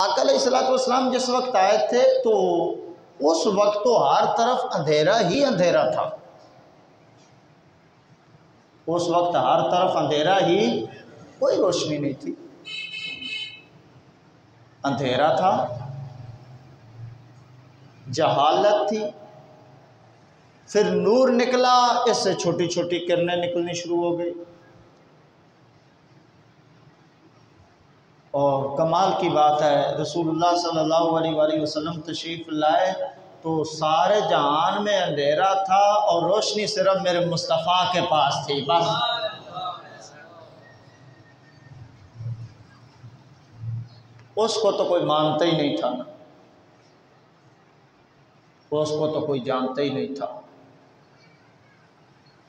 आका अलैहिस्सलाम जिस वक्त आए थे तो उस वक्त तो हर तरफ अंधेरा ही अंधेरा था। उस वक्त हर तरफ अंधेरा ही, कोई रोशनी नहीं थी, अंधेरा था, जहालत थी। फिर नूर निकला, इससे छोटी छोटी किरणें निकलनी शुरू हो गई। और कमाल की बात है, रसूलुल्लाह सल्लल्लाहु अलैहि वसल्लम तशरीफ़ लाए तो सारे जहान में अंधेरा था और रोशनी सिर्फ मेरे मुस्तफ़ा के पास थी। बस उसको तो कोई मानता ही नहीं था ना, उसको तो कोई जानता ही नहीं था।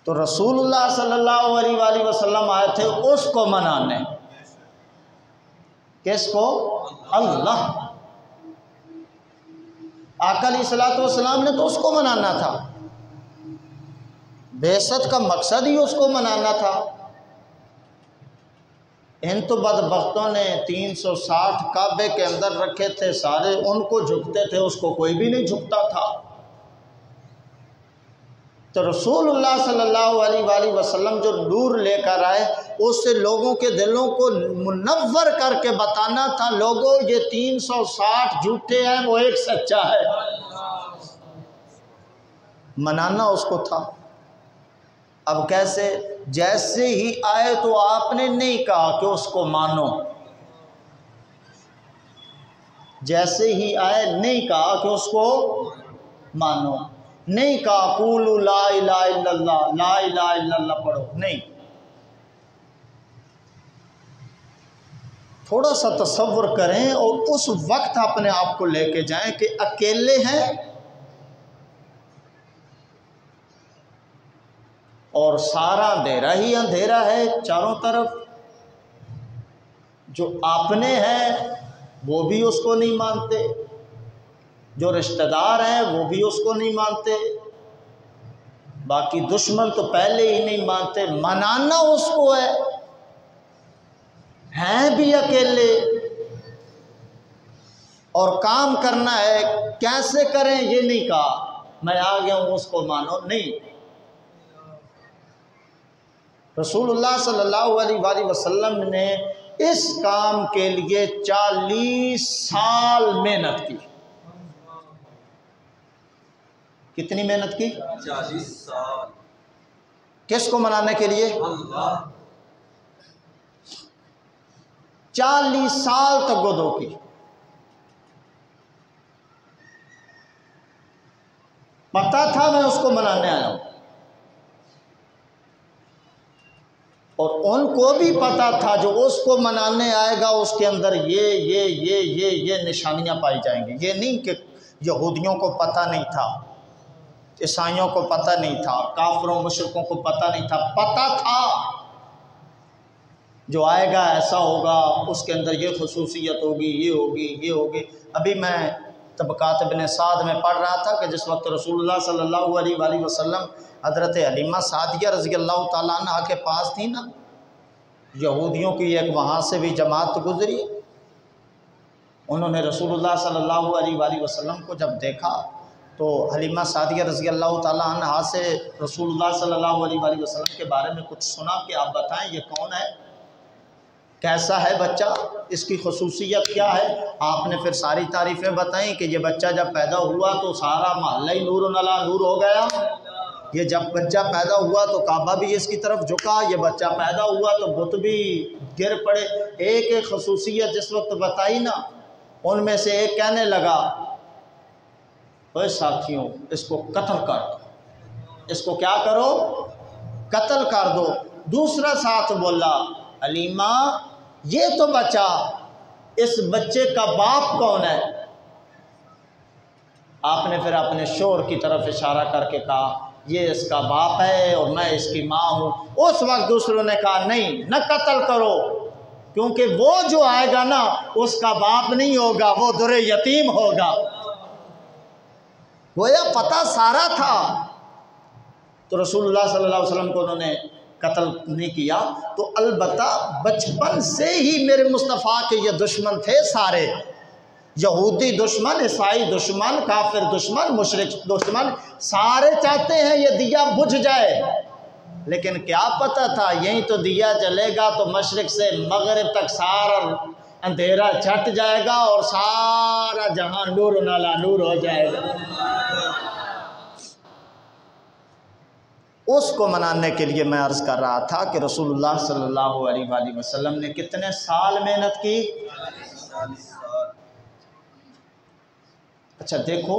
तो रसूलुल्लाह सल्लल्लाहु अलैहि वसल्लम आए थे उसको मनाने। किसको? अल्लाह। आका अलैहिस्सलाम ने तो उसको मनाना था, बेइज्जत का मकसद ही उसको मनाना था। इन तो बदबख्तों ने 360 काबे के अंदर रखे थे, सारे उनको झुकते थे, उसको कोई भी नहीं झुकता था। तो रसूलुल्लाह सल्लल्लाहु अलैहि वसल्लम जो नूर लेकर आए उससे लोगों के दिलों को मुनव्वर करके बताना था, लोगों ये 360 झूठे हैं, वो एक सच्चा है। मनाना उसको था। अब कैसे? जैसे ही आए तो आपने नहीं कहा कि उसको मानो, जैसे ही आए नहीं कहा कि उसको मानो, नहीं कहा कूलू ला इलाहा इल्लल्लाह, ला इलाहा इल्लल्लाह पढ़ो, नहीं। थोड़ा सा तसव्वुर करें और उस वक्त अपने आप को लेके जाएं कि अकेले हैं और सारा अंधेरा ही अंधेरा है चारों तरफ। जो आपने हैं वो भी उसको नहीं मानते, जो रिश्तेदार हैं वो भी उसको नहीं मानते, बाकी दुश्मन तो पहले ही नहीं मानते। मनाना उसको है, हैं भी अकेले और काम करना है। कैसे करें ये नहीं कहा, मैं आ गया हूं उसको मानो, नहीं। रसूलुल्लाह सल्लल्लाहु अलैहि वसल्लम ने इस काम के लिए 40 साल मेहनत की। कितनी मेहनत की? 40 साल। किसको मनाने के लिए? अल्लाह। 40 साल तक गोदो की। पता था मैं उसको मनाने आया हूं और उनको भी पता था जो उसको मनाने आएगा उसके अंदर ये निशानियां पाई जाएंगी। ये नहीं कि यहूदियों को पता नहीं था, ईसाइयों को पता नहीं था, काफिरों मुशरिकों को पता नहीं था, पता था जो आएगा ऐसा होगा, उसके अंदर ये खसूसियत होगी, ये होगी, ये होगी। अभी मैं तबक़ात इब्न साद में पढ़ रहा था कि जिस वक्त रसूलुल्लाह सल्लल्लाहु अलैहि वसल्लम हज़रत हलीमा सादिया रज़ी अल्लाह ताला अन्हा के पास थी ना, यहूदियों की एक वहाँ से भी जमात गुजरी। उन्होंने रसूलुल्लाह सल्लल्लाहु अलैहि वसल्लम को जब देखा तो हलीमा सादिया रज़ी अल्लाह ताला अन्हा से रसूलुल्लाह सल्लल्लाहु अलैहि वसल्लम के बारे में कुछ सुना कि आप बताएं ये कौन है, कैसा है बच्चा, इसकी खसूसियत क्या है। आपने फिर सारी तारीफ़ें बताई कि ये बच्चा जब पैदा हुआ तो सारा मोहल्ला ही नूर अला नूर हो गया। ये जब बच्चा पैदा हुआ तो काबा भी इसकी तरफ झुका, ये बच्चा पैदा हुआ तो बुत भी गिर पड़े। एक एक खसूसियत जिस वक्त बताई ना, उनमें से एक कहने लगा, ओए साथियों इसको कत्ल कर दो, इसको क्या करो, कत्ल कर दो। दूसरा साथ बोला, हलीमा ये तो बच्चा, इस बच्चे का बाप कौन है? आपने फिर अपने शोर की तरफ इशारा करके कहा ये इसका बाप है और मैं इसकी माँ हूँ। उस वक्त दूसरों ने कहा नहीं, न कत्ल करो, क्योंकि वो जो आएगा ना उसका बाप नहीं होगा, वो दुरे यतीम होगा। गोया पता सारा था। तो रसूलुल्लाह सल्लल्लाहु अलैहि वसल्लम को उन्होंने कत्ल नहीं किया। तो अलबत्ता बचपन से ही मेरे मुस्तफ़ा के ये दुश्मन थे सारे, यहूदी दुश्मन, ईसाई दुश्मन, काफिर दुश्मन, मुशरिक दुश्मन, सारे चाहते हैं ये दिया बुझ जाए। लेकिन क्या पता था यहीं तो दिया जलेगा तो मशरिक से मगरिब तक सारा अंधेरा छट जाएगा और सारा जहां नूर नाला नूर हो जाएगा। उसको मनाने के लिए मैं अर्ज़ कर रहा था कि रसूलुल्लाह सल्लल्लाहु अलैहि वसल्लम ने कितने साल मेहनत की। अच्छा देखो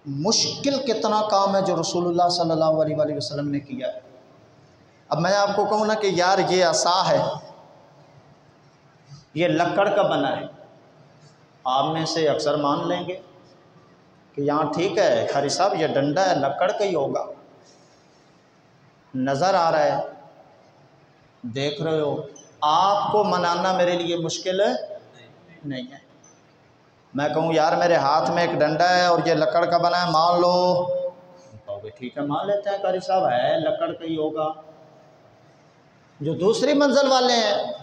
मुश्किल कितना काम है जो रसूलुल्लाह सल्लल्लाहु अलैहि वसल्लम ने किया है। अब मैं आपको कहूँ ना कि यार ये असा है, ये लकड़ का बना है, आप में से अक्सर मान लेंगे कि यहाँ ठीक है खरी साहब ये डंडा है लकड़ का ही होगा, नज़र आ रहा है, देख रहे हो। आपको मनाना मेरे लिए मुश्किल है नहीं है। मैं कहूँ यार मेरे हाथ में एक डंडा है और ये लकड़ का बना है, मान लो, कहोगे ठीक है मान लेते हैं कारी साहब है लकड़ का ही होगा। जो दूसरी मंजिल वाले हैं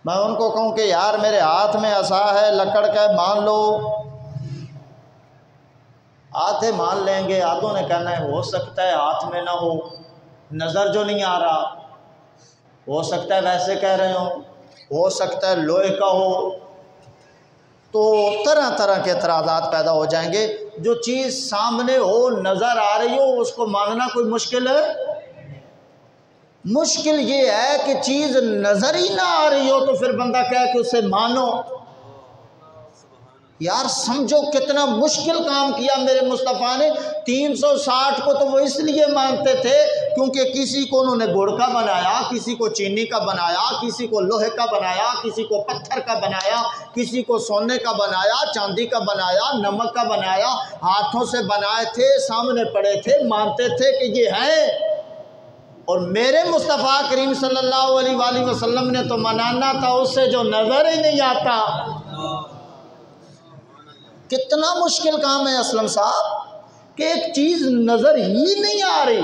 मैं उनको कहूँ कि यार मेरे हाथ में असा है लकड़ का है, मान लो, आधे मान लेंगे, आधों ने कहना है हो सकता है हाथ में ना हो, नज़र जो नहीं आ रहा, हो सकता है वैसे कह रहे हो सकता है लोहे का हो। तो तरह तरह के एतराज़ात पैदा हो जाएंगे। जो चीज़ सामने हो नज़र आ रही हो उसको मानना कोई मुश्किल है? मुश्किल ये है कि चीज़ नज़र ही ना आ रही हो तो फिर बंदा कहे कि उसे मानो। यार समझो कितना मुश्किल काम किया मेरे मुस्तफ़ा ने। 360 को तो वो इसलिए मानते थे क्योंकि किसी को उन्होंने गुड़ का बनाया, किसी को चीनी का बनाया, किसी को लोहे का बनाया, किसी को पत्थर का बनाया, किसी को सोने का बनाया, चांदी का बनाया, नमक का बनाया, हाथों से बनाए थे, सामने पड़े थे, मानते थे कि ये है। और मेरे मुस्तफ़ा करीम सल्लल्लाहु अलैहि वसल्लम ने तो मनाना था उससे जो नज़र ही नहीं आता। कितना मुश्किल काम है असलम साहब कि एक चीज़ नज़र ही नहीं आ रही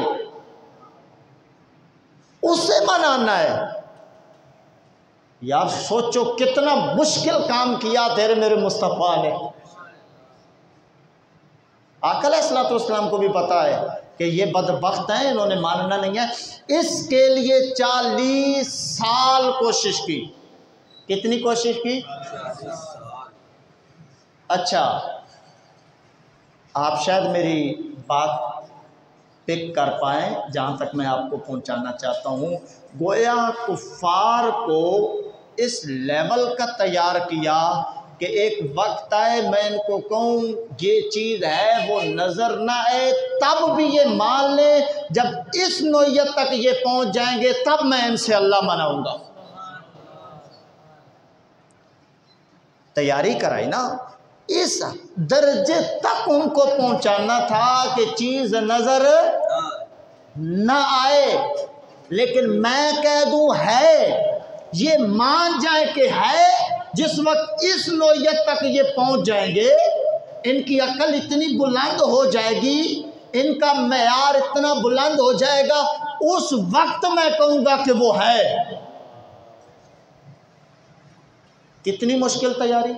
उससे मनाना है। यार सोचो कितना मुश्किल काम किया तेरे मेरे मुस्तफ़ा ने। आका अलैहिस्सलाम को भी पता है कि ये बदबख्त हैं, इन्होंने मानना नहीं है। इसके लिए 40 साल कोशिश की। कितनी कोशिश की? अच्छा आप शायद मेरी बात पिक कर पाएँ जहाँ तक मैं आपको पहुँचाना चाहता हूँ। गोया कुफ़ार को इस लेवल का तैयार किया कि एक वक्त आए मैं इनको कहूँ ये चीज़ है वो नज़र ना आए तब भी ये मान ले, जब इस नौयत तक ये पहुँच जाएंगे तब मैं इनसे अल्लाह मनाऊँगा। तैयारी कराई ना, इस दर्जे तक उनको पहुंचाना था कि चीज़ नज़र न आए लेकिन मैं कह दूं है, ये मान जाए कि है। जिस वक्त इस नौयत तक ये पहुंच जाएंगे इनकी अकल इतनी बुलंद हो जाएगी, इनका मेयार इतना बुलंद हो जाएगा, उस वक्त मैं कहूँगा कि वो है। कितनी मुश्किल तैयारी।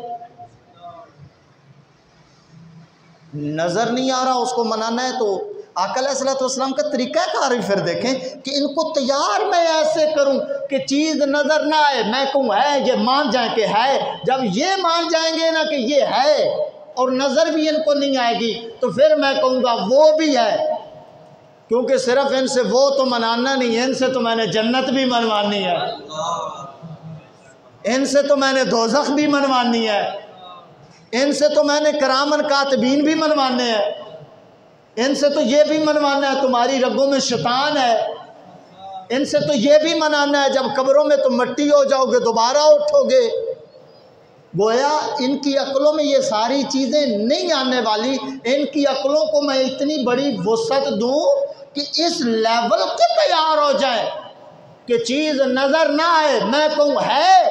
नज़र नहीं आ रहा उसको मनाना है तो आका अलैहिस्सलाम का तरीका कार फिर देखें कि इनको तैयार मैं ऐसे करूं कि चीज़ नज़र ना आए, मैं कहूँ है, ये मान जाए कि है। जब ये मान जाएंगे ना कि ये है और नज़र भी इनको नहीं आएगी तो फिर मैं कहूँगा वो भी है, क्योंकि सिर्फ इनसे वो तो मनाना नहीं है, इनसे तो मैंने जन्नत भी मनवानी है, इनसे तो मैंने दोज़ख भी मनवानी है, इनसे तो मैंने करामन कातबीन भी मनवाने हैं, इनसे तो ये भी मनवाना है तुम्हारी रगों में शैतान है, इनसे तो ये भी मनाना है जब कब्रों में तुम मिट्टी हो जाओगे दोबारा उठोगे। गोया इनकी अक्लों में ये सारी चीज़ें नहीं आने वाली। इनकी अक्लों को मैं इतनी बड़ी वसअत दूँ कि इस लेवल के तैयार हो जाए कि चीज़ नज़र ना आए, मैं कहूँ है,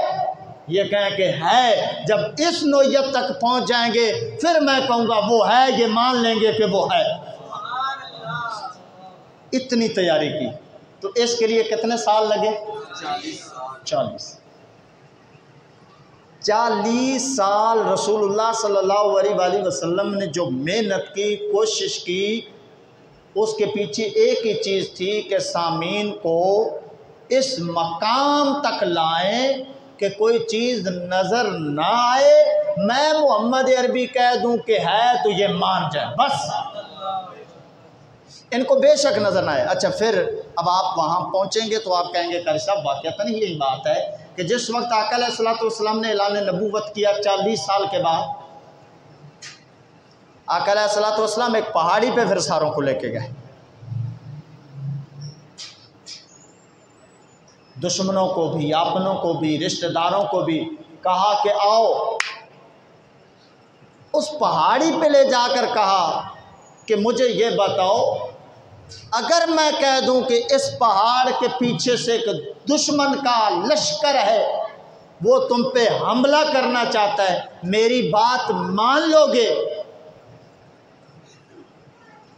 ये कहें कि है। जब इस नौयत तक पहुंच जाएंगे फिर मैं कहूँगा वो है, ये मान लेंगे कि वो है। इतनी तैयारी की तो इसके लिए कितने साल लगे? 40। 40 साल रसूलुल्लाह सल्लल्लाहु अलैहि वसल्लम ने जो मेहनत की, कोशिश की, उसके पीछे एक ही चीज़ थी कि सामीन को इस मकाम तक लाएं कि कोई चीज़ नज़र ना आए, मैं मोहम्मद अरबी कह दूं कि है तो ये मान जाए, बस इनको बेशक नज़र ना आए। अच्छा, फिर अब आप वहाँ पहुँचेंगे तो आप कहेंगे कारी साहब वाक़अतन यही बात है कि जिस वक्त आका अलैहिस्सलातु वस्सलाम ने ऐलान नबूवत किया 40 साल के बाद, आका अलैहिस्सलातु वस्सलाम एक पहाड़ी पे फिर सारों को लेके गए, दुश्मनों को भी, अपनों को भी, रिश्तेदारों को भी कहा कि आओ। उस पहाड़ी पे ले जाकर कहा कि मुझे ये बताओ, अगर मैं कह दूं कि इस पहाड़ के पीछे से एक दुश्मन का लश्कर है, वो तुम पे हमला करना चाहता है, मेरी बात मान लोगे?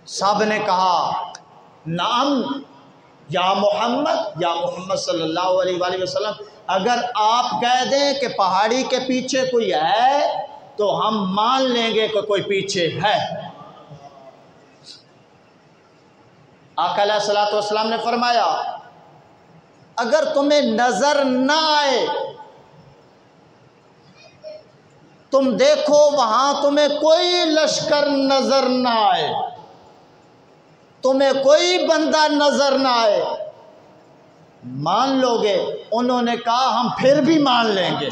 सब ने कहा नाम या मोहम्मद सल्लल्लाहु अलैहि वसल्लम, अगर आप कह दें कि पहाड़ी के पीछे कोई है तो हम मान लेंगे कि कोई पीछे है। आका अलैहिस्सलातु वस्सलाम ने फरमाया, अगर तुम्हें नजर ना आए, तुम देखो वहां तुम्हें कोई लश्कर नजर ना आए, तुम्हें कोई बंदा नजर ना आए, मान लोगे? उन्होंने कहा हम फिर भी मान लेंगे।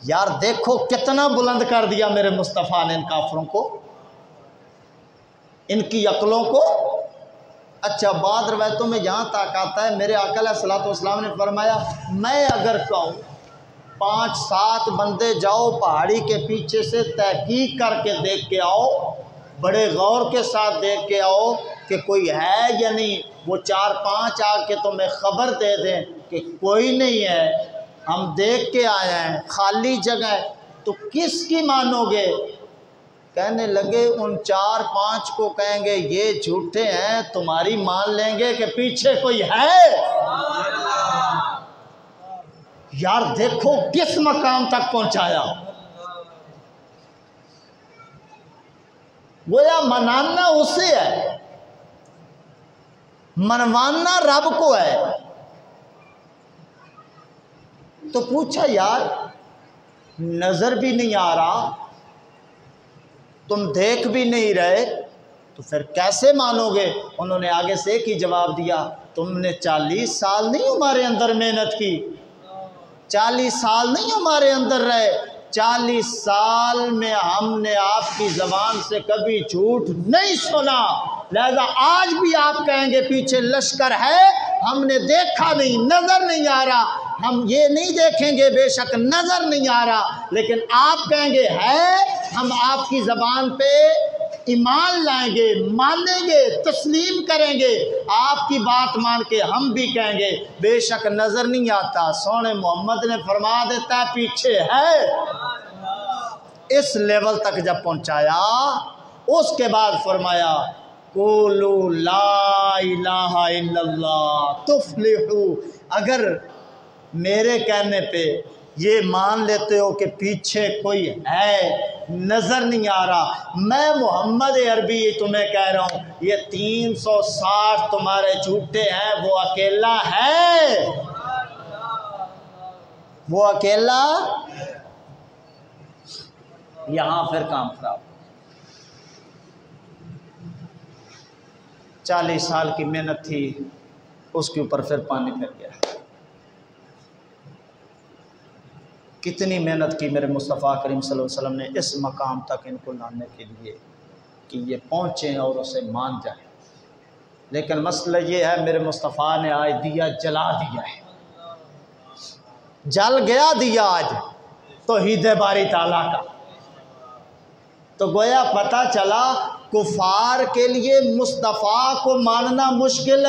यार देखो कितना बुलंद कर दिया मेरे मुस्तफ़ा ने इन काफरों को, इनकी अक्लों को। अच्छा, बाद रवायतों में यहाँ तक आता है, मेरे आका अलैहिस्सलातु वस्सलाम ने फरमाया, मैं अगर कहूँ 5-7 बंदे जाओ पहाड़ी के पीछे से तहकीक करके देख के आओ, बड़े गौर के साथ देख के आओ कि कोई है या नहीं, वो 4-5 आके तुम्हें खबर दे दें कि कोई नहीं है, हम देख के आए हैं, खाली जगह, तो किसकी मानोगे? कहने लगे उन 4-5 को कहेंगे ये झूठे हैं, तुम्हारी मान लेंगे कि पीछे कोई है। यार देखो किस मकाम तक पहुंचाया। गोया मनाना उसे है, मनवाना रब को है। तो पूछा यार नजर भी नहीं आ रहा, तुम देख भी नहीं रहे, तो फिर कैसे मानोगे? उन्होंने आगे से एक ही जवाब दिया, तुमने 40 साल नहीं हमारे अंदर मेहनत की, 40 साल नहीं हमारे अंदर रहे, 40 साल में हमने आपकी ज़बान से कभी झूठ नहीं सुना, लिहाजा आज भी आप कहेंगे पीछे लश्कर है, हमने देखा नहीं, नज़र नहीं आ रहा, हम ये नहीं देखेंगे बेशक नज़र नहीं आ रहा, लेकिन आप कहेंगे है, हम आपकी ज़बान पे ईमान लाएंगे, मानेंगे, तस्लीम करेंगे, आपकी बात मान के हम भी कहेंगे बेशक नज़र नहीं आता, सोने मोहम्मद ने फरमा देता है पीछे है। इस लेवल तक जब पहुंचाया, उसके बाद फरमाया कुलू ला इलाहा इल्लल्लाह तुफ्लिहू, अगर मेरे कहने पे ये मान लेते हो कि पीछे कोई है, नज़र नहीं आ रहा, मैं मोहम्मद अरबी तुम्हें कह रहा हूँ, ये 360 तुम्हारे झूठे हैं, वो अकेला है, वो अकेला। यहाँ फिर काम खराब। 40 साल की मेहनत थी, उसके ऊपर फिर पानी फिर गया। कितनी मेहनत की मेरे मुस्तफ़ा करीम सल्लल्लाहु अलैहि वसल्लम ने इस मकाम तक इनको लाने के लिए कि ये पहुँचें और उसे मान जाएं। लेकिन मसला ये है, मेरे मुस्तफ़ा ने आज दिया जला दिया है, जल गया दिया आज तौहीद बारी ताला का। तो गोया पता चला कुफार के लिए मुस्तफ़ा को मानना मुश्किल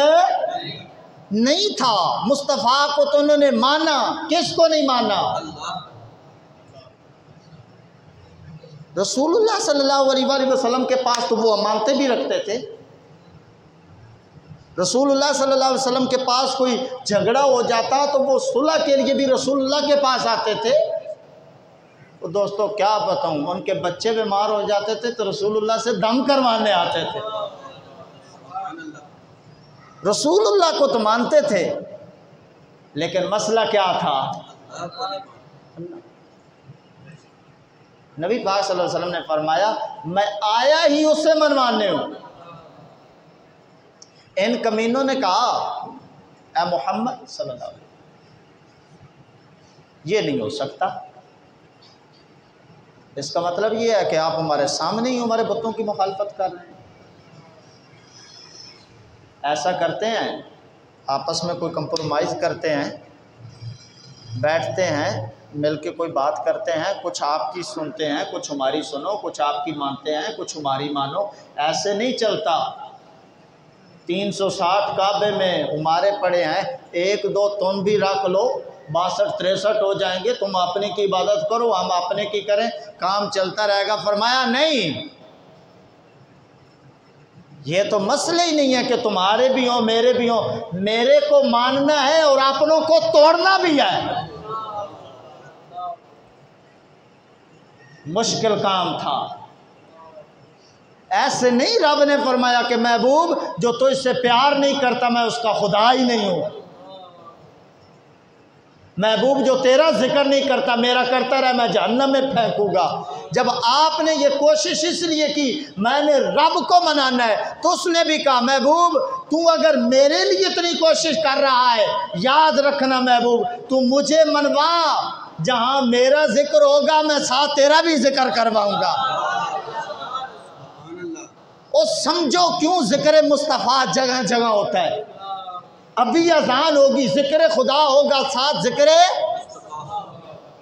नहीं था, मुस्तफ़ा को तो उन्होंने माना, किसको नहीं माना? रसूलुल्लाह सल्लल्लाहु अलैहि वसल्लम के पास तो वो अमानतें भी रखते थे, रसूलुल्लाह सल्लल्लाहु अलैहि वसल्लम के पास कोई झगड़ा हो जाता तो वो सुलह के लिए भी रसूलुल्लाह के पास आते थे। तो दोस्तों क्या बताऊं, उनके बच्चे बीमार हो जाते थे तो रसूलुल्लाह से दम करवाने आते थे। रसूलुल्लाह को तो मानते थे, लेकिन मसला क्या था? नबी पाक सल्लल्लाहु अलैहि वसल्लम ने फरमाया मैं आया ही उससे मनवाने हूं। इन कमीनों ने कहा ए मोहम्मद सल्लल्लाहु अलैहि वसल्लम, ये नहीं हो सकता। इसका मतलब ये है कि आप हमारे सामने ही हमारे बुतों की मुखालफत कर रहे हैं। ऐसा करते हैं, आपस में कोई कंप्रोमाइज़ करते हैं, बैठते हैं, मिलके कोई बात करते हैं, कुछ आपकी सुनते हैं, कुछ हमारी सुनो, कुछ आपकी मानते हैं, कुछ हमारी मानो। ऐसे नहीं चलता। 360 काबे में उमारे पड़े हैं, एक दो तुम भी रख लो, 62-63 हो जाएंगे। तुम अपने की इबादत करो, हम अपने की करें, काम चलता रहेगा। फरमाया नहीं, ये तो मसले ही नहीं है कि तुम्हारे भी हो मेरे भी हो। मेरे को मानना है और अपनों को तोड़ना भी है। मुश्किल काम था। ऐसे नहीं रब ने फरमाया कि महबूब जो तो इससे प्यार नहीं करता मैं उसका खुदा ही नहीं हूं। महबूब जो तेरा जिक्र नहीं करता मेरा करता रहा मैं जहन्नम में फेंकूंगा। जब आपने ये कोशिश इसलिए की मैंने रब को मनाना है, तो उसने भी कहा महबूब तू अगर मेरे लिए इतनी कोशिश कर रहा है, याद रखना महबूब तू मुझे मनवा, जहां मेरा जिक्र होगा मैं साथ तेरा भी जिक्र करवाऊंगा। और समझो क्यों जिक्र मुस्तफ़ा जगह जगह होता है। अभी अज़ान होगी, जिक्र खुदा होगा, साथ जिक्र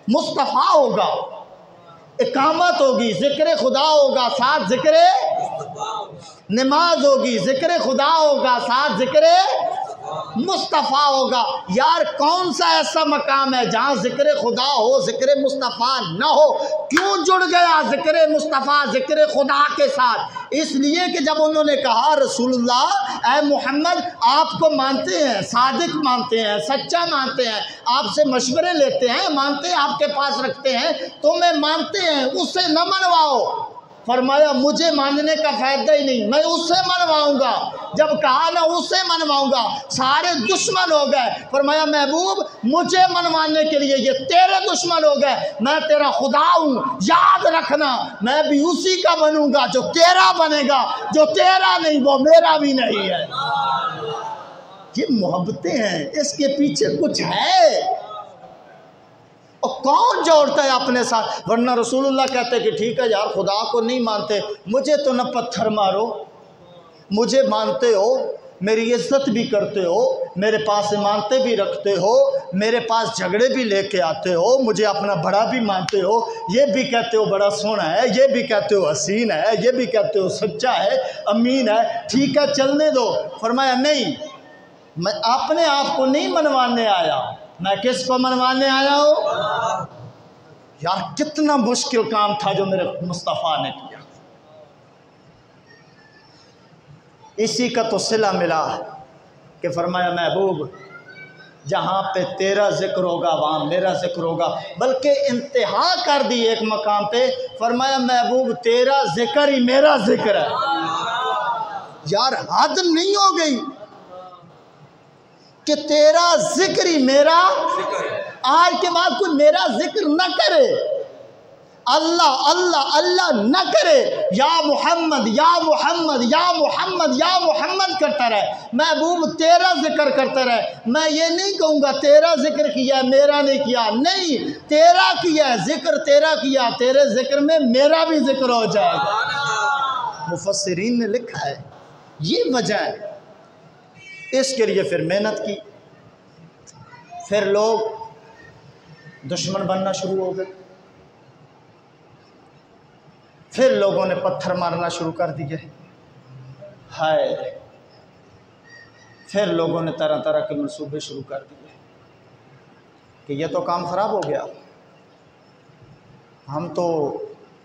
मुस्तफ़ा होगा। इकामत होगी, जिक्र खुदा होगा, साथ जिक्र नमाज होगी, जिक्र खुदा होगा, साथ जिक्र मुस्तफ़ा होगा। यार कौन सा ऐसा मकाम है जहाँ जिक्र खुदा हो जिक्र मुस्तफ़ा न हो? क्यों जुड़ गया जिक्र मुस्तफ़ा जिक्र खुदा के साथ? इसलिए कि जब उन्होंने कहा रसूलुल्लाह ए मोहम्मद आपको मानते हैं, सादिक मानते हैं, सच्चा मानते हैं, आपसे मशवरे लेते हैं, मानते हैं, आपके पास रखते हैं, तुम्हें मानते हैं, उससे न मनवाओ। फरमाया मुझे मानने का फायदा ही नहीं, मैं उससे मनवाऊंगा। जब कहा ना उससे मनवाऊंगा, सारे दुश्मन हो गए। फरमाया महबूब मुझे मनवाने के लिए ये तेरे दुश्मन हो गए, मैं तेरा खुदा हूँ, याद रखना मैं भी उसी का बनूंगा जो तेरा बनेगा, जो तेरा नहीं वो मेरा भी नहीं है। ये मोहब्बतें हैं, इसके पीछे कुछ है। और कौन जोड़ता है अपने साथ? वरना रसूलुल्लाह कहते कि ठीक है यार खुदा को नहीं मानते, मुझे तो न पत्थर मारो, मुझे मानते हो, मेरी इज्जत भी करते हो, मेरे पास मानते भी रखते हो, मेरे पास झगड़े भी लेके आते हो, मुझे अपना बड़ा भी मानते हो, ये भी कहते हो बड़ा सोना है, ये भी कहते हो हसीन है, ये भी कहते हो सच्चा है, अमीन है, ठीक है चलने दो। फरमाया नहीं, मैं अपने आप को नहीं मनवाने आया, मैं किसको मनवाने आया हूँ? यार कितना मुश्किल काम था जो मेरे मुस्तफ़ा ने किया। इसी का तो सिला मिला कि फरमाया महबूब जहाँ पे तेरा जिक्र होगा वहाँ मेरा जिक्र होगा। बल्कि इंतहा कर दी एक मकाम पे, फरमाया महबूब तेरा जिक्र ही मेरा जिक्र है। यार हद नहीं हो गई कि तेरा जिक्र ही मेरा, आज के बाद कोई मेरा जिक्र न करे, अल्लाह अल्लाह अल्लाह न करे, या मोहम्मद या मोहम्मद या मोहम्मद या मोहम्मद करता रहे। महबूब तेरा जिक्र करता रहे। मैं ये नहीं कहूँगा तेरा जिक्र किया मेरा नहीं किया, नहीं तेरा किया, जिक्र तेरा किया, तेरे जिक्र में मेरा भी जिक्र हो जाएगा। मुफस्सिरीन ने लिखा है ये वजह है। इसके लिए फिर मेहनत की, फिर लोग दुश्मन बनना शुरू हो गए, फिर लोगों ने पत्थर मारना शुरू कर दिए, हाय, फिर लोगों ने तरह तरह के मंसूबे शुरू कर दिए कि ये तो काम ख़राब हो गया, हम तो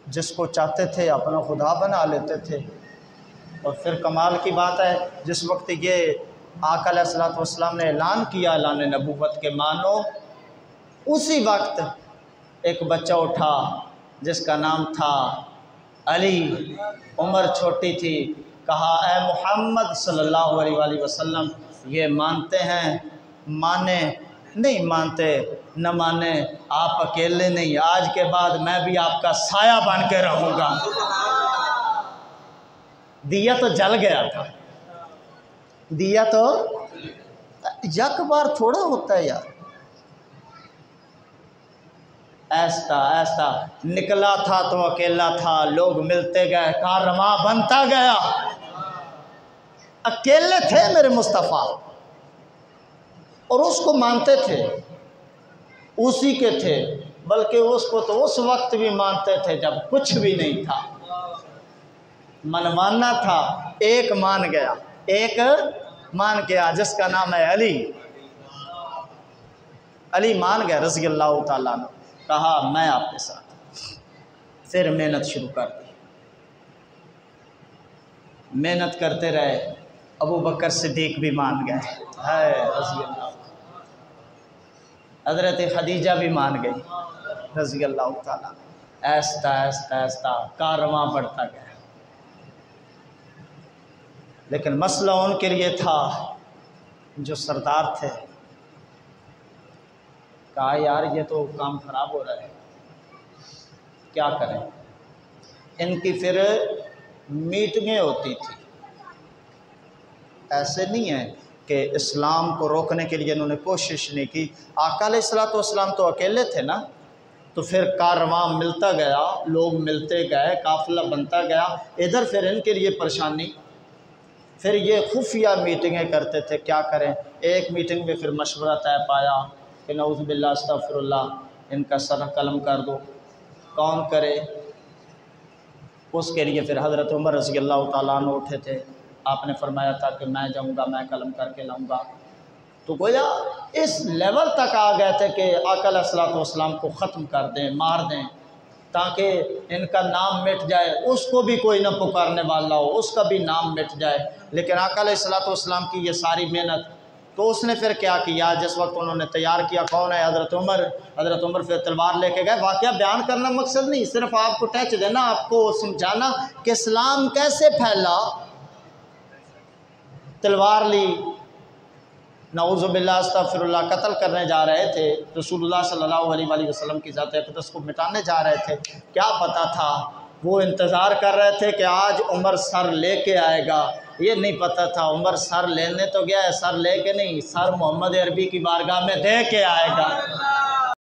जिसको चाहते थे अपना खुदा बना लेते थे। और फिर कमाल की बात है, जिस वक्त ये आका अलैहिस्सलातु वस्सलाम ने ऐलान किया, ऐलान नबूवत के मानो। उसी वक्त एक बच्चा उठा जिसका नाम था अली, उम्र छोटी थी। कहा, ए मोहम्मद सल्लल्लाहु अलैहि वसल्लम, ये मानते हैं, माने नहीं मानते न माने, आप अकेले नहीं, आज के बाद मैं भी आपका साया बन के रहूँगा। दिया तो जल गया था, दिया तो यक बार थोड़ा होता है यार। ऐसा ऐसा निकला था तो अकेला था, लोग मिलते गए, कारवां बनता गया। अकेले थे मेरे मुस्तफ़ा और उसको मानते थे, उसी के थे, बल्कि उसको तो उस वक्त भी मानते थे जब कुछ भी नहीं था, मनमाना था। एक मान गया, एक मान गया जिसका नाम है अली। अली मान गया रज़ी अल्लाह ताला अन्हु। कहा, मैं आपके साथ। फिर मेहनत शुरू कर दी, मेहनत करते रहे। अबू बकर सिद्दीक भी मान गए, है रज़ी अल्लाह। हज़रत खदीजा भी मान गई रज़ी अल्लाह ताला। ऐसा ऐसा ऐसा कारवां बढ़ता गया। लेकिन मसला उनके लिए था जो सरदार थे। कहा, यार ये तो काम ख़राब हो रहा है, क्या करें। इनकी फिर मीटिंगें होती थी। ऐसे नहीं है कि इस्लाम को रोकने के लिए इन्होंने कोशिश नहीं की। आका अलैहिस्सलातु वस्सलाम तो अकेले थे ना, तो फिर कारवां मिलता गया, लोग मिलते गए, काफ़िला बनता गया। इधर फिर इनके लिए परेशानी। फिर ये खुफिया मीटिंगें करते थे, क्या करें। एक मीटिंग में फिर मशवरा तय पाया कि नऊज़ बिल्लाह अस्तग़फिरुल्लाह, इनका सर कलम कर दो। कौन करे। उसके लिए फिर हज़रत उमर रज़ी अल्लाह ताला अन्हु उठे थे। आपने फरमाया था कि मैं जाऊंगा, मैं कलम करके लाऊंगा। तो गोया इस लेवल तक आ गए थे कि आका अलैहिस्सलातु वस्सलाम को ख़त्म कर दें, मार दें, ताकि इनका नाम मिट जाए, उसको भी कोई न पुकारने वाला हो, उसका भी नाम मिट जाए। लेकिन आका अलैहिस्सलातु वस्सलाम की ये सारी मेहनत, तो उसने फिर क्या किया, जिस वक्त उन्होंने तैयार किया, कौन है, हज़रत उमर। हज़रत उमर फिर तलवार लेके गए। वाक़या बयान करना मकसद नहीं, सिर्फ आपको टच देना, आपको समझाना कि इस्लाम कैसे फैला। तलवार ली, नऊज़ु बिल्लाह अस्तग़फिरुल्लाह, कत्ल करने जा रहे थे। रसूलुल्लाह सल्लल्लाहु अलैहि वसल्लम की ज़ात अक़दस को मिटाने जा रहे थे। क्या पता था, वो इंतज़ार कर रहे थे कि आज उमर सर लेके आएगा। ये नहीं पता था उमर सर लेने तो गया है, सर लेके नहीं, सर मोहम्मद अरबी की बारगाह में दे के आएगा।